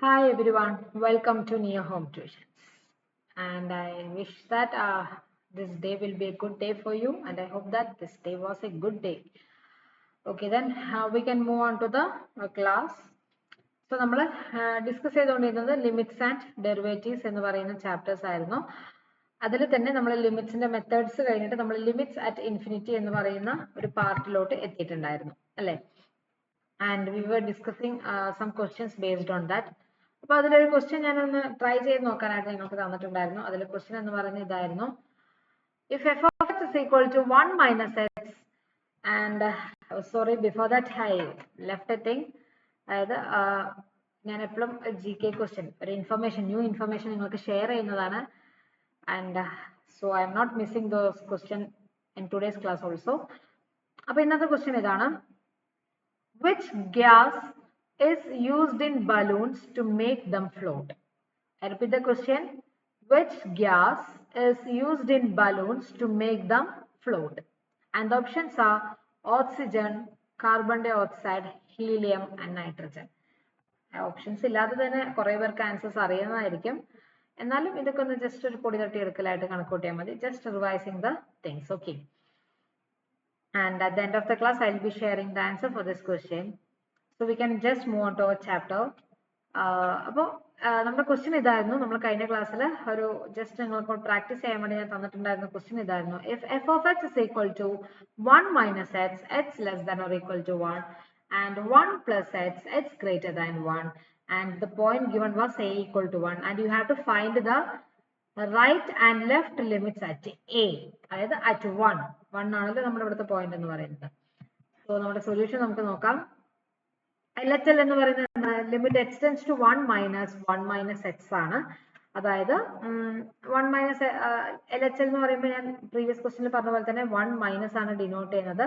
Hi everyone, welcome to Near Home Tuitions. And I wish that this day will be a good day for you, and I hope that this day was a good day. Okay, then we can move on to the class. So നമ്മൾ discuss ചെയ്തുകൊണ്ടിരുന്നത് limits and derivatives എന്ന് പറയുന്ന chapters ആയിരുന്നു. അതിൽ തന്നെ നമ്മൾ ലിമിറ്റ്സിന്റെ methods കഴിഞ്ഞിട്ട് നമ്മൾ ലിമിറ്റ്സ് അറ്റ് ഇൻഫിനിറ്റി എന്ന് പറയുന്ന ഒരു പാർട്ടിലോട്ട് എത്തിയിട്ടുണ്ടായിരുന്നു അല്ലേ? And we were discussing some questions based on that. അപ്പൊ അതിലൊരു ക്വസ്റ്റ്യൻ ഞാനൊന്ന് ട്രൈ ചെയ്ത് നോക്കാനായിട്ട് നിങ്ങൾക്ക് തന്നിട്ടുണ്ടായിരുന്നു. അതിൽ ക്വസ്റ്റ്യൻ എന്ന് പറയുന്നത് ഇതായിരുന്നു: if f of x is equal to 1 minus x and sorry, before that I left a thing. അതായത് ഞാൻ എപ്പോഴും GK ക്വസ്റ്റ്യൻ ഒരു ഇൻഫർമേഷൻ ന്യൂ ഇൻഫർമേഷൻ നിങ്ങൾക്ക് ഷെയർ ചെയ്യുന്നതാണ്. And so I am not missing those question in today's class also. അപ്പൊ ഇന്നത്തെ question ഇതാണ്: which gas is used in balloons to make them float? I repeat the question: which gas is used in balloons to make them float? And the options are oxygen, carbon dioxide, helium and nitrogen. Options ഇല്ലാതെ തന്നെ കുറെ പേർക്ക് answers അറിയുന്നതായിരിക്കും. എന്നാലും ഇതൊക്കെ ഒന്ന് just ഒരു പൊടി തട്ടി എടുക്കലായിട്ട് കണക്കൂട്ടിയാൽ മതി. Just revising the things. Okay. And at the end of the class, I'll be sharing the answer for this question. So we can just move on to our chapter. അപ്പോൾ നമ്മുടെ question ഇതായിരുന്നു. നമ്മൾ കഴിഞ്ഞ ക്ലാസ്സിൽ ഒരു ജസ്റ്റ് നിങ്ങൾക്ക് practice ചെയ്യാൻ വേണ്ടി ഞാൻ തന്നിട്ടുണ്ടായിരുന്ന ക്വസ്റ്റ്യൻ ഇതായിരുന്നു: if f of x is equal to 1 minus x, x less than or equal to 1, and 1 plus x, x greater than 1, and the point given was a equal to 1, and you have to find the right and left limits at a, അതായത് at 1 ആണല്ലോ നമ്മുടെ ഇവിടുത്തെ point എന്ന് പറയുന്നത്. So നമ്മുടെ solution നമുക്ക് നോക്കാം. LHL എന്ന് പറയുന്നത് limit x tends to 1 minus x ആണ്. അതായത് 1 മൈനസ് LHL എന്ന് പറയുമ്പോൾ ഞാൻ പ്രീവിയസ് ക്വസ്റ്റ്യനിൽ പറഞ്ഞ പോലെ തന്നെ 1 മൈനസ് ആണ് ഡിനോട്ട് ചെയ്യുന്നത്.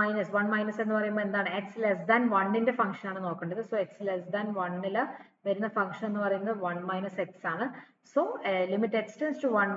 മൈനസ് 1 മൈനസ് എന്ന് പറയുമ്പോൾ എന്താണ്? എക്സ് ലെസ് ദാൻ 1ന്റെ ഫംഗ്ഷൻ ആണ് നോക്കേണ്ടത്. സോ എക്സ് ലെസ് ദാൻ 1ൽ വരുന്ന ഫംഗ്ഷൻ എന്ന് പറയുന്നത് 1 മൈനസ് എക്സ് ആണ്. So limit x tends to 1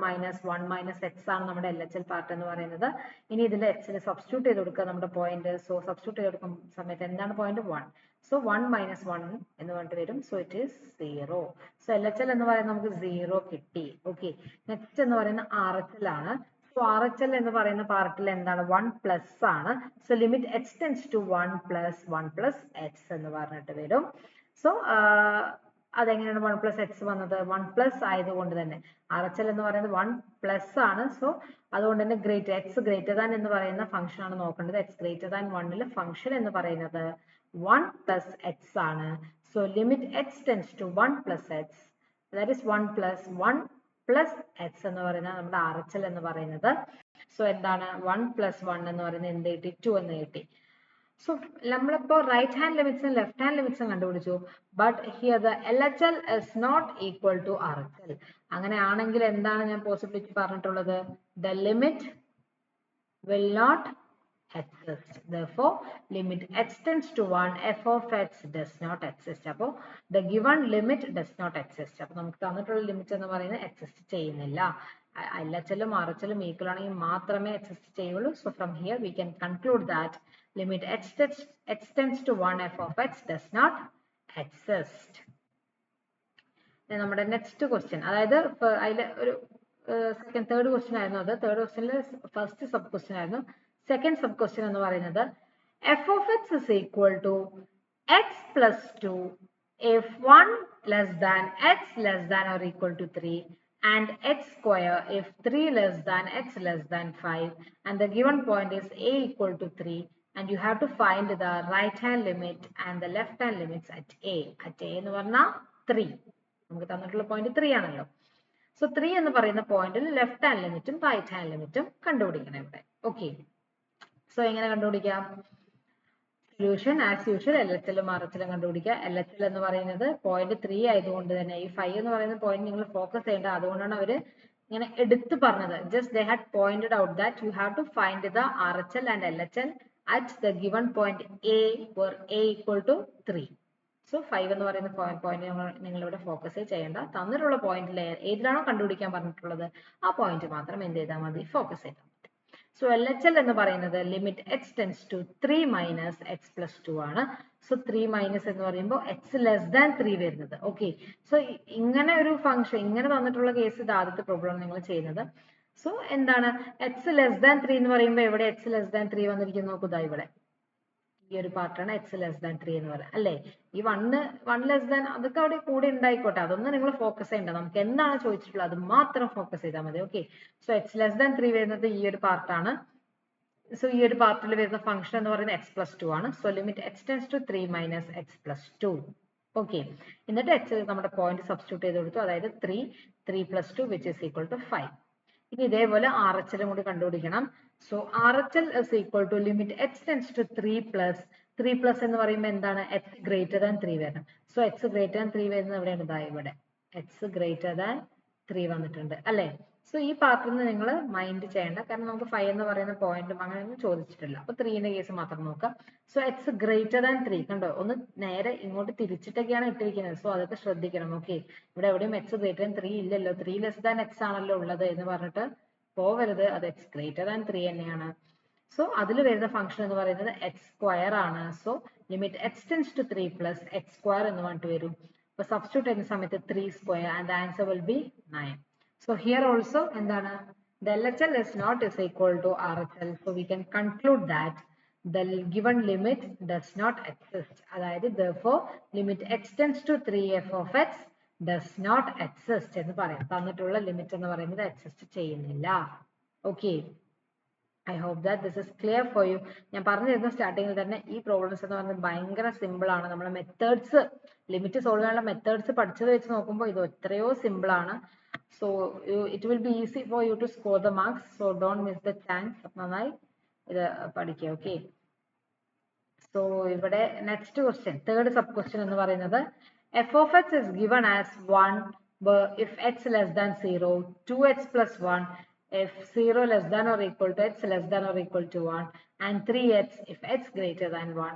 minus x ആണ് നമ്മുടെ LHL പാർട്ട് എന്ന് പറയുന്നത്. ഇനി ഇതിൽ എക്സിൽ സബ്സ്റ്റിറ്റ്യൂട്ട് ചെയ്ത് കൊടുക്കുക നമ്മുടെ പോയിന്റ്. സോ സബ്സ്റ്റിറ്റ്യൂട്ട് ചെയ്ത് കൊടുക്കുന്ന സമയത്ത് എന്താണ് പോയിന്റ്? 1. സോ 1 മൈനസ് 1 എന്ന് പറഞ്ഞിട്ട് വരും. So it is 0. So LHL എന്ന് പറയുന്നത് നമുക്ക് 0 കിട്ടി. ഓക്കെ. നെക്സ്റ്റ് എന്ന് പറയുന്നത് RHL ആണ്. സോ RHL എന്ന് പറയുന്ന പാർട്ടിൽ എന്താണ്? 1 പ്ലസ് ആണ്. So limit x tends to 1 plus x എന്ന് പറഞ്ഞിട്ട് വരും. സോ അതെങ്ങനെയാണ് 1 പ്ലസ് എക്സ് വന്നത്? 1 പ്ലസ് ആയതുകൊണ്ട് തന്നെ RHL എന്ന് പറയുന്നത് 1 പ്ലസ് ആണ്. സോ അതുകൊണ്ട് തന്നെ എക്സ് ഗ്രേറ്റർ ദാൻ എന്ന് പറയുന്ന ഫംഗ്ഷൻ ആണ് നോക്കേണ്ടത്. എക്സ് ഗ്രേറ്റർ ദാൻ 1ൽ ഫംഗ്ഷൻ എന്ന് പറയുന്നത് 1 പ്ലസ് എക്സ് ആണ്. So limit x tends to 1 plus x, that is 1 plus x എന്ന് പറയുന്നത് നമ്മുടെ RHL എന്ന് പറയുന്നത്. സോ എന്താണ്? 1 പ്ലസ് 1 എന്ന് പറയുന്നത് എന്ത് കിട്ടി? 2 എന്ന് കിട്ടി. സോ നമ്മളിപ്പോ റൈറ്റ് ഹാൻഡ് ലിമിറ്റ്സും ലെഫ്റ്റ് ഹാൻഡ് ലിമിറ്റ്സും കണ്ടുപിടിച്ചു. But here the LHL is not equal to RHL. അങ്ങനെയാണെങ്കിൽ എന്താണ് ഞാൻ പോസിബിലിറ്റി പറഞ്ഞിട്ടുള്ളത്? The limit will not exist. Therefore, limit x tends to 1, f of x does not exist. അപ്പോ the given limit does not exist. അപ്പൊ നമുക്ക് തന്നിട്ടുള്ള limit എന്ന് പറയുന്നത് എക്സിസ്റ്റ് ചെയ്യുന്നില്ല. LHL ഉം RHL ഉം ഈക്വൽ ആണെങ്കിൽ മാത്രമേ എക്സിസ്റ്റ് ചെയ്യുള്ളൂ. So from here we can conclude that limit x tends to 1, f of x does not exist. നമ്മുടെ നെക്സ്റ്റ് ക്വസ്റ്റ്യൻ, അതായത് അതിൽ ഒരു തേർഡ് ക്വസ്റ്റ്യൻ ആയിരുന്നു അത്. തേർഡ് ക്വസ്റ്റ്യനിൽ ഫസ്റ്റ് സബ് ക്വസ്റ്റ്യൻ ആയിരുന്നു. സെക്കൻഡ് സബ് ക്വസ്റ്റ്യൻ എന്ന് പറയുന്നത് f of x is equal to x plus 2 if 1 less than x less than or equal to 3 and x square if 3 less than x less than 5, and the given point is a equal to 3, and you have to find the right hand limit and the left hand limits at a. At a എന്ന് പറഞ്ഞാൽ 3. നമുക്ക് തന്നിട്ടുള്ള point 3 ആണല്ലോ. So 3 എന്ന് പറയുന്ന പോയിന്റിൽ left hand ലിമിറ്റും right hand ലിമിറ്റും കണ്ടുപിടിക്കണം ഇവിടെ. ഓക്കെ. സോ എങ്ങനെ കണ്ടുപിടിക്കാം? സൊല്യൂഷൻ ആസ് യൂഷ്വൽ LHL ഉം RHL ഉം കണ്ടുപിടിക്കുക. LHL എന്ന് പറയുന്നത് പോയിന്റ് 3 ആയതുകൊണ്ട് തന്നെ ഈ 5 എന്ന് പറയുന്ന പോയിന്റ് നിങ്ങൾ ഫോക്കസ് ചെയ്യേണ്ട. അതുകൊണ്ടാണ് അവര് ഇങ്ങനെ എടുത്തു പറഞ്ഞത്. Just they had pointed out that you have to find the RHL and LHL at the given point a where a equal to 3. So 5 എന്ന് പറയുന്ന പോയിന്റ് നിങ്ങൾ ഇവിടെ ഫോക്കസ് ചെയ്യേണ്ട. തന്നിട്ടുള്ള പോയിന്റിൽ ഏതിലാണോ കണ്ടുപിടിക്കാൻ പറഞ്ഞിട്ടുള്ളത് ആ പോയിന്റ് മാത്രം എന്ത് ചെയ്താൽ മതി? ഫോക്കസ് ചെയ്താൽ മതി. സോ LHL എന്ന് പറയുന്നത് limit x tends to 3 minus x plus 2 ആണ്. സോ 3 മൈനസ് എന്ന് പറയുമ്പോൾ എക്സ് ലെസ് ദാൻ 3 വരുന്നത്. ഓക്കെ, സോ ഇങ്ങനെ ഒരു ഫംഗ്ഷൻ ഇങ്ങനെ തന്നിട്ടുള്ള കേസ് ഇത് ആദ്യത്തെ പ്രോബ്ലം നിങ്ങൾ ചെയ്യുന്നത്. സോ എന്താണ് എക്സ് ലെസ് ദാൻ 3 എന്ന് പറയുമ്പോൾ എവിടെ എക്സ് ലെസ് ദാൻ 3 വന്നിരിക്കുന്നു നോക്കുക, ഇവിടെ ഈ ഒരു പാർട്ടാണ് എക്സ് ലെസ് ദാൻ 3 എന്ന് പറയുന്നത് അല്ലേ. ഈ വൺ ലെസ് ദാൻ അതൊക്കെ അവിടെ കൂടെ ഉണ്ടായിക്കോട്ടെ, അതൊന്നും നിങ്ങൾ ഫോക്കസ് ചെയ്യേണ്ട, നമുക്ക് എന്താണ് ചോദിച്ചിട്ടുള്ളത് അത് മാത്രം ഫോക്കസ് ചെയ്താൽ മതി. Okay, so X less than 3 വരുന്നത് ഈ ഒരു പാർട്ടാണ്. സോ ഈ ഒരു പാർട്ടിൽ വരുന്ന ഫംഗ്ഷൻ എന്ന് പറയുന്നത് എക്സ് പ്ലസ് 2 ആണ്. So limit x tends to 3 minus x plus 2. Okay, എന്നിട്ട് എക്സ് നമ്മുടെ പോയിന്റ് സബ്സ്റ്റിറ്റ്യൂട്ട് ചെയ്ത് കൊടുത്തു, അതായത് 3 plus 2 which is equal to 5. ഇനി ഇതേപോലെ RHL കൂടി കണ്ടുപിടിക്കണം. So RHL is equal to limit x tends to 3 plus എന്ന് പറയുമ്പോൾ എന്താണ് x greater than 3 വരണം. സോ x greater than 3 വരുന്നത് എവിടെയാണ്, ഇതാ ഇവിടെ x greater than 3 വന്നിട്ടുണ്ട് അല്ലേ. സോ ഈ പാർട്ടിൽ നിന്ന് നിങ്ങൾ മൈൻഡ് ചെയ്യേണ്ട, കാരണം നമുക്ക് 5 എന്ന് പറയുന്ന പോയിന്റും അങ്ങനെയൊന്നും ചോദിച്ചിട്ടില്ല. അപ്പൊ 3ന്റെ കേസ് മാത്രം നോക്കാം. സോ x greater than 3 കണ്ടോ, ഒന്ന് നേരെ ഇങ്ങോട്ട് തിരിച്ചിട്ടൊക്കെയാണ് ഇട്ടിരിക്കുന്നത്. സോ അതൊക്കെ ശ്രദ്ധിക്കണം. ഓക്കെ, ഇവിടെ എവിടെയും x greater than 3 ഇല്ലല്ലോ, 3 ലെസ് ദാൻ x ആണല്ലോ ഉള്ളത് എന്ന് പറഞ്ഞിട്ട് പോവരുത്, അത് x greater than 3 തന്നെയാണ്. സോ അതിൽ വരുന്ന ഫംഗ്ഷൻ എന്ന് പറയുന്നത് എക്സ് സ്ക്വയർ ആണ്. So limit x tends to 3 plus x square എന്ന് പറഞ്ഞിട്ട് വരും. അപ്പൊ സബ്സ്റ്റിറ്റ്യൂട്ട് ചെയ്യുന്ന സമയത്ത് 3 square and answer will be 9. So here also എന്താണ്, the LHL is not is equal to RHL. So we can conclude that the given limit does not exist. അതായത് therefore limit x tends to 3f of x does not exist എന്ന് പറയാം. തന്നിട്ടുള്ള limit എന്ന് പറയുന്നത് exist ചെയ്യുന്നില്ല. Okay, I hope that this is clear for you. ഞാൻ പറഞ്ഞിരുന്നു സ്റ്റാർട്ടിങ്ങിൽ തന്നെ ഈ പ്രോബ്ലംസ് എന്ന് പറയുന്നത് ഭയങ്കര സിമ്പിൾ ആണ്. നമ്മൾ മെത്തേഡ്സ് ലിമിറ്റ് സോൾവ് ചെയ്യാനുള്ള മെത്തേഡ്സ് പഠിച്ചത് വെച്ച് നോക്കുമ്പോൾ ഇത് എത്രയോ സിമ്പിൾ ആണ്. So it will be easy for you to score the marks. So don't miss the chance. നന്നായി ഇത് പഠിക്കുക. Okay. So ഇവിടെ next question, third sub question എന്ന് പറയുന്നത് f of x is given as 1 if x less than 0, 2x plus 1 if 0 less than or equal to x less than or equal to 1, and 3x if x greater than 1.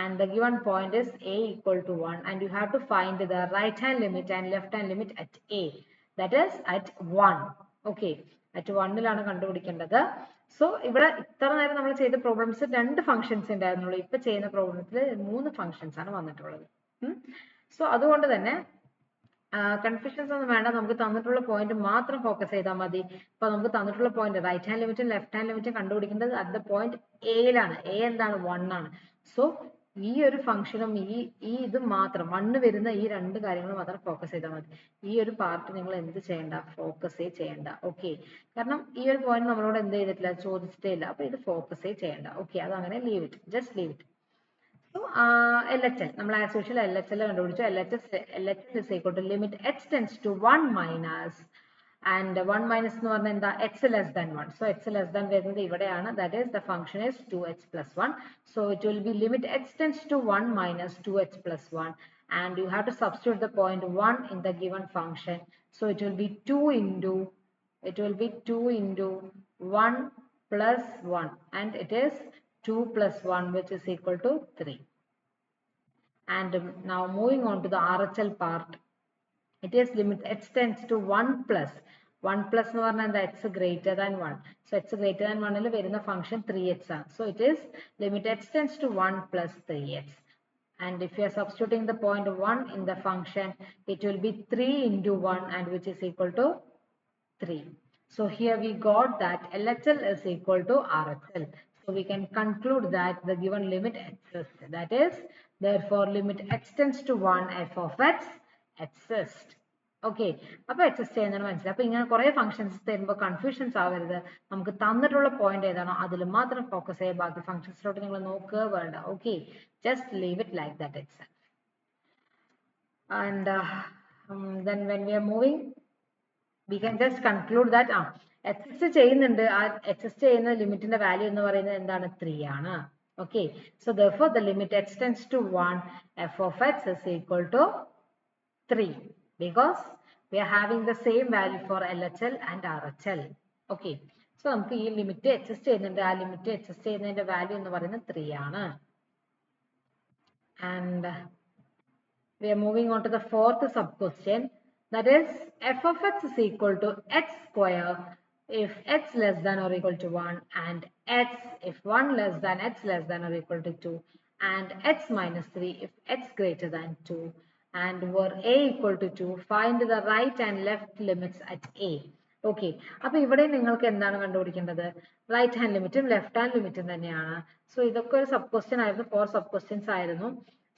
And the given point is a equal to 1, and you have to find the right hand limit and left hand limit at a. That is at 1. Okay, at 1 ലാണ് കണ്ടുപിടിക്കേണ്ടത്. So ഇവിടെ ഇത്ര നേരം നമ്മൾ ചെയ്ത problems 2 functions ഉണ്ടായിരുന്നുള്ളൂ. ഇപ്പൊ ചെയ്യുന്ന പ്രോബ്ലംസിൽ 3 ഫംഗ്ഷൻസ് ആണ് വന്നിട്ടുള്ളത്. സോ അതുകൊണ്ട് തന്നെ കൺഫ്യൂഷൻസ് ഒന്നും വേണ്ട, നമുക്ക് തന്നിട്ടുള്ള പോയിന്റ് മാത്രം ഫോക്കസ് ചെയ്താൽ മതി. ഇപ്പൊ നമുക്ക് തന്നിട്ടുള്ള പോയിന്റ് റൈറ്റ് ഹാൻഡ് ലിമിറ്റും ലെഫ്റ്റ് ഹാൻഡ് ലിമിറ്റും കണ്ടുപിടിക്കേണ്ടത് അറ്റ് ദ പോയിന്റ് എയിലാണ്. എ എന്താണ്, 1 ആണ്. സോ ഈ ഒരു ഫംഗ്ഷനും ഈ ഇത് മാത്രം 1 വരുന്ന ഈ 2 കാര്യങ്ങൾ മാത്രം ഫോക്കസ് ചെയ്താൽ മതി. ഈ ഒരു പാർട്ട് നിങ്ങൾ എന്ത് ചെയ്യണ്ട, ഫോക്കസേ ചെയ്യണ്ട. ഓക്കെ, കാരണം ഈ ഒരു പോയിന്റ് നമ്മളോട് എന്ത് ചെയ്തിട്ടില്ല, ചോദിച്ചിട്ടേ ഇല്ല. അപ്പൊ ഇത് ഫോക്കസേ ചെയ്യണ്ട. ഓക്കെ, അതങ്ങനെ leave it, just leave it. So LHL നമ്മൾ ആസ് യൂഷ്വൽ LHL കണ്ടുപിടിച്ചു. LHL is equal to limit x tends to 1 minus and 1 minus എന്ന് പറഞ്ഞാൽ എന്താ, x less than 1. So x less than വരുന്നത് ഇവിടെയാണ്, that is the function is 2x plus 1. So it will be limit x tends to 1 minus 2x plus 1, and you have to substitute the point 1 in the given function. So it will be 2 into 1 plus 1, and it is 2 plus 1 which is equal to 3. And now moving on to the RHL part, it is limit x tends to 1 plus എന്ന് പറഞ്ഞാൽ എന്താ, x greater than 1. So x greater than 1 ൽ വരുന്ന function 3x ആണ്. So it is limit x tends to 1 plus 3x. And if you are substituting the point 1 in the function, it will be 3 into 1, and which is equal to 3. So here we got that LHL is equal to RHL. So we can conclude that the given limit exists. That is, therefore limit x tends to 1 f of x exists. Okay, അപ്പോൾ exist ചെയ്യുന്നതാണ് മനസ്സിലായി. അപ്പൊ ഇങ്ങനെ കുറെ functions തരുമ്പോൾ confusions ആവരുത്. നമുക്ക് തന്നിട്ടുള്ള പോയിന്റ് ഏതാണോ അതിൽ മാത്രം ഫോക്കസ് ചെയ്യുക, ബാക്കി ഫംഗ്ഷൻസിലോട്ട് നിങ്ങൾ നോക്കുക വേണ്ട. Okay, just leave it like that itself. And then when we are moving, we can just conclude that exist ചെയ്യുന്നുണ്ട്. ആ എക്സിസ്റ്റ് ചെയ്യുന്ന ലിമിറ്റിന്റെ വാല്യൂ എന്ന് പറയുന്നത് എന്താണ്, 3 ആണ്. Okay, so therefore the limit x tends to 1 f of x is equal to 3, because we are having the same value for LHL and RHL. Okay, so നമുക്ക് ഈ ലിമിറ്റ് എക്സിസ്റ്റ് ചെയ്യുന്നുണ്ട്, ആ ലിമിറ്റ് എക്സിസ്റ്റ് ചെയ്യുന്നതിന്റെ value എന്ന് പറയുന്നത് 3 ആണ്. And we are moving on to the fourth sub question, that is f of x is equal to x square if x less than or equal to 1 and x if 1 less than x less than or equal to 2 and x minus 3 if x greater than 2 and were a equal to 2 find the right and left limits at a. ഓക്കെ, അപ്പൊ ഇവിടെ നിങ്ങൾക്ക് എന്താണ് കണ്ടുപിടിക്കേണ്ടത്? Right hand ലിമിറ്റും left hand ലിമിറ്റും തന്നെയാണ്. So ഇതൊക്കെ ഒരു സബ് ക്വസ്റ്റ്യൻ ആയിരുന്നു, 4 സബ് ക്വസ്റ്റ്യൻസ് ആയിരുന്നു.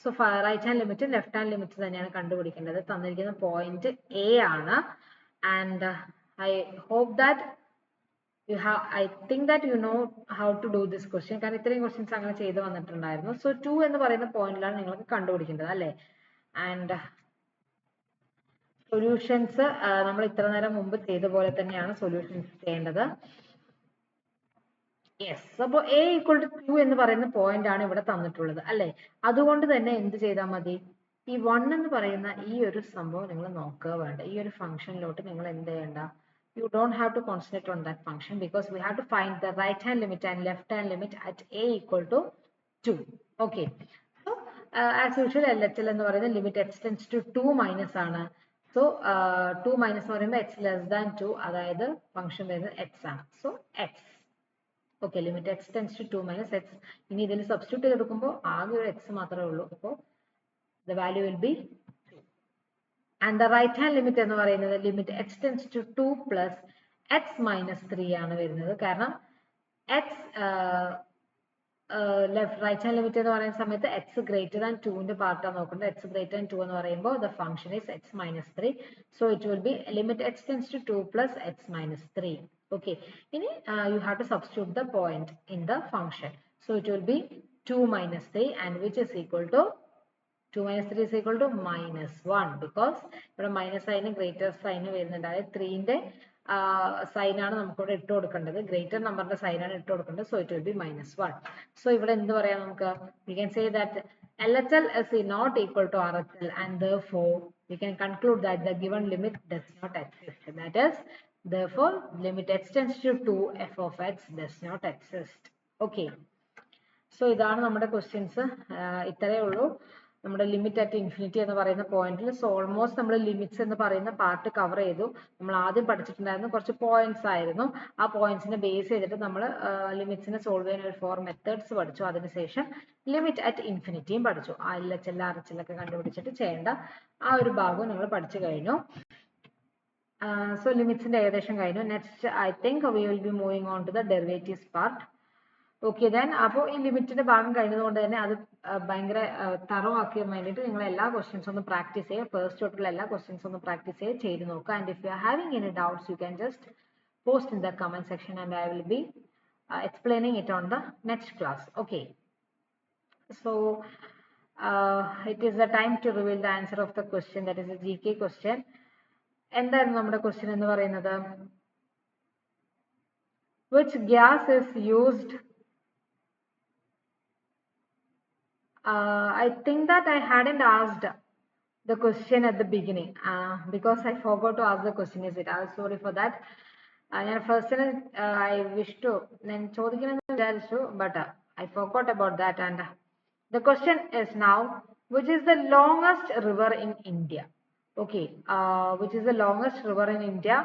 സോ റൈറ്റ് ഹാൻഡ് ലിമിറ്റും ലെഫ്റ്റ് ഹാൻഡ് ലിമിറ്റും തന്നെയാണ് കണ്ടുപിടിക്കേണ്ടത്. തന്നിരിക്കുന്ന പോയിന്റ് എ ആണ്. And I hope that I think that you know how to do this question. കാരണം ഇത്രയും ക്വസ്റ്റ്യൻസ് അങ്ങനെ ചെയ്ത് വന്നിട്ടുണ്ടായിരുന്നു. സോ 2 എന്ന് പറയുന്ന പോയിന്റിലാണ് നിങ്ങൾക്ക് കണ്ടുപിടിക്കേണ്ടത് അല്ലേ? ആൻഡ് സൊല്യൂഷൻസ് നമ്മൾ ഇത്ര നേരം മുമ്പ് ചെയ്ത പോലെ തന്നെയാണ് സൊല്യൂഷൻസ് ചെയ്യേണ്ടത്. യെസ്, അപ്പോൾ a ഈക്വൽ ടു 2 എന്ന് പറയുന്ന പോയിന്റ് ആണ് ഇവിടെ തന്നിട്ടുള്ളത് അല്ലേ? അതുകൊണ്ട് തന്നെ എന്ത് ചെയ്താൽ മതി? ഈ 1 എന്ന് പറയുന്ന ഈ ഒരു സംഭവം നിങ്ങൾ നോക്കുക വേണ്ട. ഈ ഒരു ഫംഗ്ഷനിലോട്ട് നിങ്ങൾ എന്ത് ചെയ്യണ്ട? You don't have to concentrate on that function because we have to find the right hand limit and left hand limit at a equal to 2. Okay. So as usual LHL എന്ന് പറയുന്ന limit x tends to 2 minus ആണ്. So 2 minus എന്ന് പറയുമ്പോൾ x less than 2 അതായത് function വരുന്നത് x ആണ്. So x. Okay, limit x tends to 2 minus x. ഇനി ഇതിൽ സബ്സ്റ്റിറ്റ്യൂട്ട് ചെയ്തെടുക്കുമ്പോൾ ആകെ ഒരു x മാത്രമേ ഉള്ളൂ. അപ്പോൾ the value will be 2. And the right hand limit എന്ന് പറയുന്നത് limit x tends to 2 plus x minus 3 ആണ് വരുന്നത്. കാരണം x right hand limit എന്ന് പറയുന്ന സമയത്ത് x greater than 2 ന്റെ പാർട്ടാണ് നോക്കുന്നത്. x greater than 2 എന്ന് പറയുമ്പോൾ the function is x minus 3. So it will be limit x tends to 2 plus x minus 3. Okay. ഇനി you have to substitute the point in the function. So it will be 2 minus 3 and which is equal to 2 minus 3 is equal to minus 1 because ഇവിടെ minus sign greater sign വരുന്നുണ്ട്. അതായത് 3ന്റെ സൈനാണ് നമുക്കിവിടെ ഇട്ട് കൊടുക്കേണ്ടത്. Greater നമ്പറിന്റെ സൈനാണ് ഇട്ട് കൊടുക്കേണ്ടത്. So it will be minus 1. So ഇവിടെ എന്ത് പറയാം നമുക്ക്? We can say that LHL is not equal to RHL and therefore we can conclude that the given limit does not exist. That is, therefore limit x tends to 2 f of x does not exist. Okay. So ഇതാണ് നമ്മുടെ questions. ഇത്രയേ ഉള്ളൂ. നമ്മുടെ limit at infinity എന്ന് പറയുന്ന പോയിന്റിൽ. So almost നമ്മൾ limits എന്ന് പറയുന്ന പാർട്ട് കവർ ചെയ്തു. നമ്മൾ ആദ്യം പഠിച്ചിട്ടുണ്ടായിരുന്ന കുറച്ച് പോയിന്റ്സ് ആയിരുന്നു. ആ പോയിന്റ്സിനെ ബേസ് ചെയ്തിട്ട് നമ്മൾ ലിമിറ്റ്സിനെ സോൾവ് ചെയ്യാൻ ഒരു 4 മെത്തേഡ്സ് പഠിച്ചു. അതിനുശേഷം ലിമിറ്റ് അറ്റ് ഇൻഫിനിറ്റിയും പഠിച്ചു. LHL RHL ഒക്കെ കണ്ടുപിടിച്ചിട്ട് ചെയ്യേണ്ട ആ ഒരു ഭാഗവും നിങ്ങൾ പഠിച്ചു കഴിഞ്ഞു. സോ ലിമിറ്റ്സിന്റെ ഏകദേശം കഴിഞ്ഞു. Next I think we will be moving on to the derivatives part. Okay, then അപ്പോൾ ഈ ലിമിറ്റിന്റെ ഭാഗം കഴിഞ്ഞതുകൊണ്ട് തന്നെ അത് ഭയങ്കര തറോ ആക്കിയാൻ വേണ്ടിയിട്ട് നിങ്ങൾ എല്ലാ ക്വസ്റ്റ്യൻസ് ഒന്ന് പ്രാക്ടീസ് ചെയ്യുക. ഫസ്റ്റ് തൊട്ടുള്ള എല്ലാ ക്വസ്റ്റ്യൻസ് ഒന്ന് പ്രാക്ടീസ് ചെയ്ത് നോക്കുക. And if you are having any doubts you can just post in the comment section and I will be explaining it on the next class. Okay, so it is the time to reveal the answer of the question, that is a GK question. എന്തായിരുന്നു നമ്മുടെ question എന്ന് പറയുന്നത്? which gas is used I think that I hadn't asked the question at the beginning because I forgot to ask the question. Is it? I'm sorry for that. First I wish to but I forgot about that. And the question is now, which is the longest river in India? Okay, which is the longest river in India?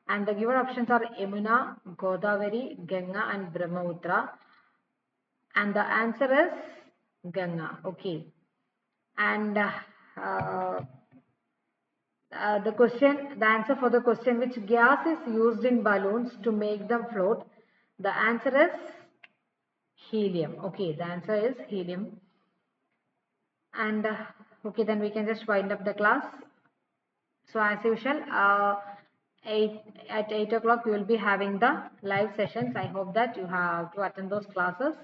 And the given options are Yamuna, Godavari, Ganga, and Brahmaputra. And the answer is Ganga. Okay, and the answer for the question, which gas is used in balloons to make them float? The answer is helium. Okay, the answer is helium. And okay, then we can just wind up the class. So as usual, at 8 o'clock we will be having the live sessions. I hope that you have to attend those classes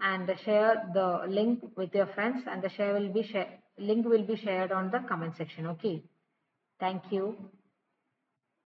and share the link with your friends, and the link will be shared on the comment section. Okay, thank you.